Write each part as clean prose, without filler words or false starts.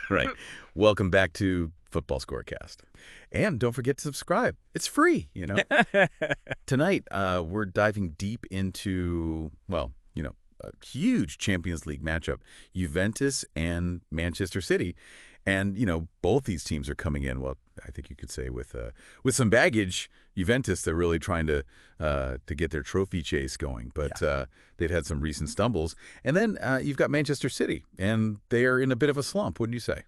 Right. Welcome back to Football Scorecast. And don't forget to subscribe. It's free. Tonight, we're diving deep into, a huge Champions League matchup, Juventus and Manchester City. And, both these teams are coming in, well, I think you could say with some baggage. Juventus, they're really trying to get their trophy chase going, but they've had some recent stumbles. And then you've got Manchester City, and they are in a bit of a slump, wouldn't you say?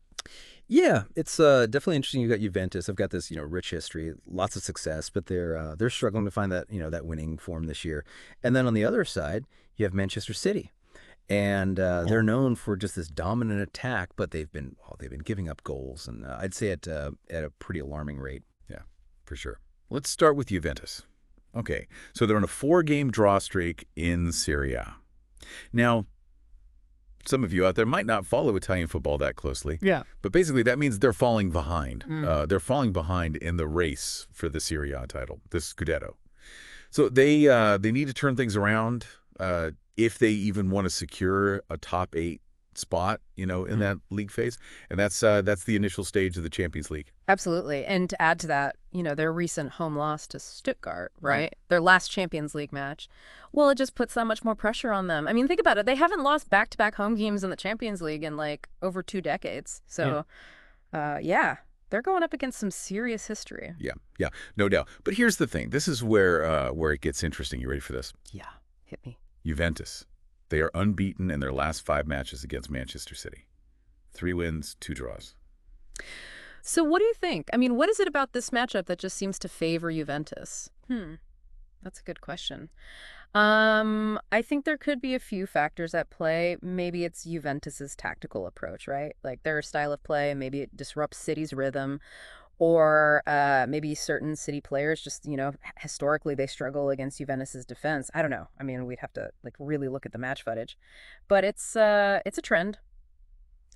Yeah, it's definitely interesting. You got Juventus. I've got this, rich history, lots of success, but they're struggling to find that, that winning form this year. And then on the other side, you have Manchester City, and they're known for just this dominant attack, but they've been giving up goals, and I'd say at a pretty alarming rate. Yeah, for sure. Let's start with Juventus. Okay, so they're on a 4-game draw streak in Serie A. Now, some of you out there might not follow Italian football that closely. Yeah. But basically, that means they're falling behind. They're falling behind in the race for the Serie A title, the Scudetto. So they need to turn things around if they even want to secure a top 8 spot, in that league phase. And that's the initial stage of the Champions League. Absolutely. And to add to that, their recent home loss to Stuttgart, right? Their last Champions League match. Well, it just puts that much more pressure on them. I mean, think about it. They haven't lost back-to-back home games in the Champions League in over 2 decades. So, they're going up against some serious history. Yeah, no doubt. But here's the thing. This is where it gets interesting. You ready for this? Yeah, hit me. Juventus. They are unbeaten in their last 5 matches against Manchester City. 3 wins, 2 draws. So what do you think? I mean, what is it about this matchup that just seems to favor Juventus? That's a good question. I think there could be a few factors at play. Maybe it's Juventus's tactical approach, right? Like their style of play, and maybe it disrupts City's rhythm. Or maybe certain City players just, historically they struggle against Juventus's defense. I don't know. I mean, we'd have to really look at the match footage. But it's a trend,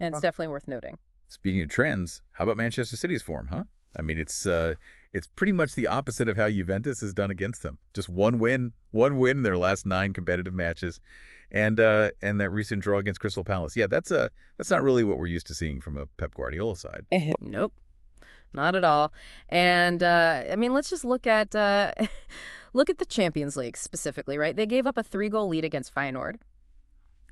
and it's definitely worth noting. Speaking of trends, how about Manchester City's form, huh? I mean, it's pretty much the opposite of how Juventus has done against them. Just one win in their last 9 competitive matches, and that recent draw against Crystal Palace. Yeah, that's not really what we're used to seeing from a Pep Guardiola side. Nope. Not at all. And I mean, let's just look at the Champions League specifically, right? They gave up a 3-goal lead against Feyenoord.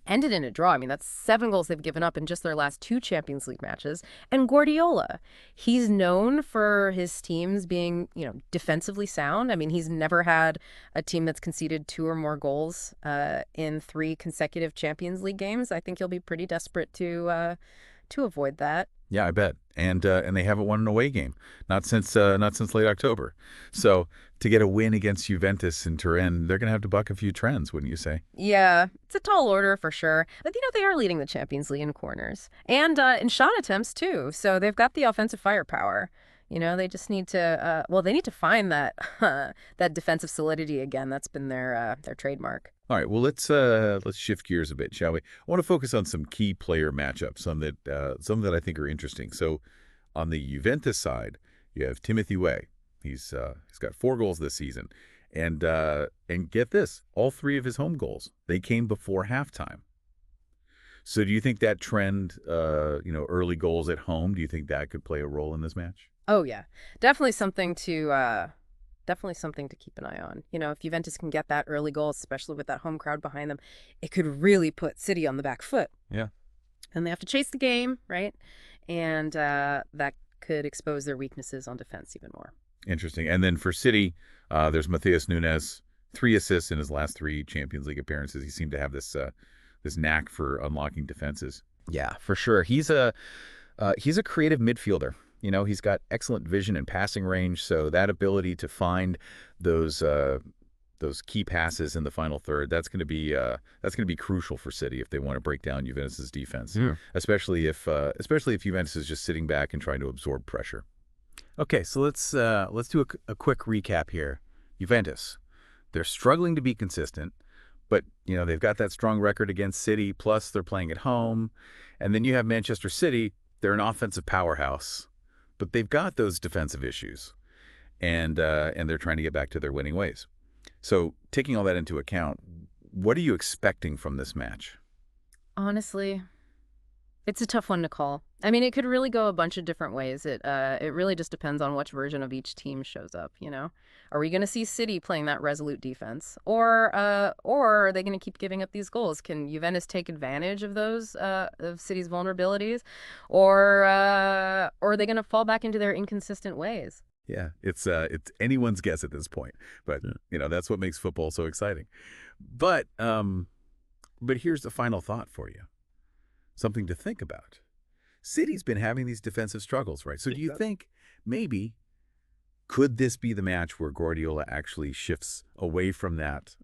Ended in a draw. I mean, that's 7 goals they've given up in just their last 2 Champions League matches. And Guardiola, he's known for his teams being, defensively sound. I mean, he's never had a team that's conceded 2 or more goals in 3 consecutive Champions League games. I think he'll be pretty desperate to avoid that. Yeah, I bet. And they haven't won an away game, not since late October. So to get a win against Juventus in Turin, they're going to have to buck a few trends, wouldn't you say? Yeah, it's a tall order for sure. But they are leading the Champions League in corners and in shot attempts too. So they've got the offensive firepower. They just need to they need to find that that defensive solidity again. That's been their trademark. All right, well, let's shift gears a bit, shall we? I want to focus on some key player matchups, some that I think are interesting. So, on the Juventus side, you have Timothy Weah. He's got 4 goals this season, and get this, all 3 of his home goals they came before halftime. So, do you think that trend, early goals at home, do you think that could play a role in this match? Oh yeah, definitely something to keep an eye on. If Juventus can get that early goal, especially with that home crowd behind them, it could really put City on the back foot. Yeah. And they have to chase the game, right? And that could expose their weaknesses on defense even more. Interesting. And then for City, there's Matheus Nunes, 3 assists in his last 3 Champions League appearances. He seemed to have this knack for unlocking defenses. Yeah, for sure. He's a creative midfielder. He's got excellent vision and passing range, so that ability to find those key passes in the final third, that's going to be crucial for City if they want to break down Juventus's defense, especially if Juventus is just sitting back and trying to absorb pressure. Okay, so let's do a quick recap here. Juventus, they're struggling to be consistent, but they've got that strong record against City, plus they're playing at home. And then you have Manchester City, they're an offensive powerhouse, but they've got those defensive issues, and they're trying to get back to their winning ways. So taking all that into account, what are you expecting from this match? Honestly, It's a tough one to call. I mean, it could really go a bunch of different ways. It really just depends on which version of each team shows up, you know? Are we going to see City playing that resolute defense? Or are they going to keep giving up these goals? Can Juventus take advantage of those, of City's vulnerabilities? Or are they going to fall back into their inconsistent ways? Yeah, it's anyone's guess at this point, but that's what makes football so exciting. But here's the final thought for you, something to think about. City's been having these defensive struggles, right? So do you think maybe could this be the match where Guardiola actually shifts away from that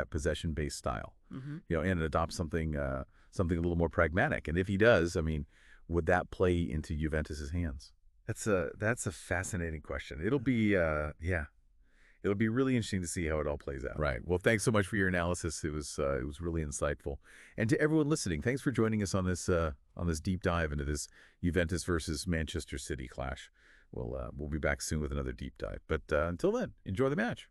possession-based style, and adopts something a little more pragmatic? And if he does, I mean, would that play into Juventus's hands? That's a fascinating question. It'll be really interesting to see how it all plays out. Right. Well, thanks so much for your analysis. It was really insightful. And to everyone listening, thanks for joining us on this deep dive into this Juventus versus Manchester City clash. We'll be back soon with another deep dive. But until then, enjoy the match.